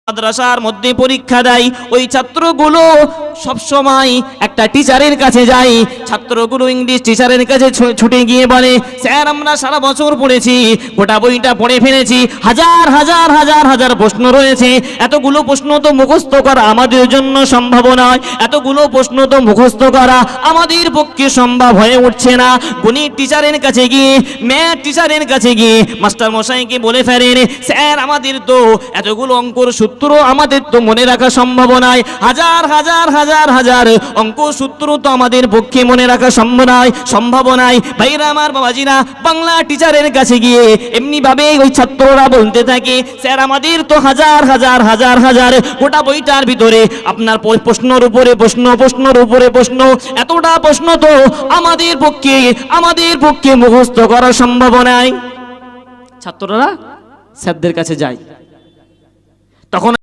মাদ্রাসার মধ্যে পরীক্ষা দেয়, ওই ছাত্রগুলো সব সময় একটা টিচারের কাছে যায়। ছাত্রগুলো ইংলিশ টিচারের কাছে ছুটে গিয়ে বলে, স্যার আমরা সারা বছর পড়েছি, গোটা বইটা পড়ে ফেলেছি, হাজার হাজার হাজার হাজার প্রশ্ন রয়েছে, এতগুলো প্রশ্ন তো মুখস্থ করা আমাদের জন্য সম্ভব নয়, এতগুলো প্রশ্ন তো মুখস্থ করা আমাদের পক্ষে সম্ভব হয়ে উঠছে না। গণিত টিচারের কাছে গিয়ে, ম্যাথ টিচারের কাছে গিয়ে মাস্টার মশাইকে বলে ফেলেন, স্যার আমাদের তো এতগুলো অঙ্কর সূত্র আমাদের তো মনে রাখা সম্ভব নয়, হাজার হাজার হাজার হাজার অঙ্ক সূত্র তো আমাদের পক্ষে মনে রাখা সম্ভব নয়। ভাইরা আমার, বাবাজিরা, বাংলা টিচারের কাছে গিয়ে এমনি ভাবে ওই ছাত্ররা বলতে থাকে, স্যার আমাদের তো হাজার হাজার হাজার হাজার গোটা বইটার ভিতরে আপনার প্রশ্নের উপরে প্রশ্ন, প্রশ্নের উপরে প্রশ্ন, এতটা প্রশ্ন তো আমাদের পক্ষে মুখস্থ করা সম্ভব নয়। ছাত্ররা স্যারদের কাছে যায়, তখন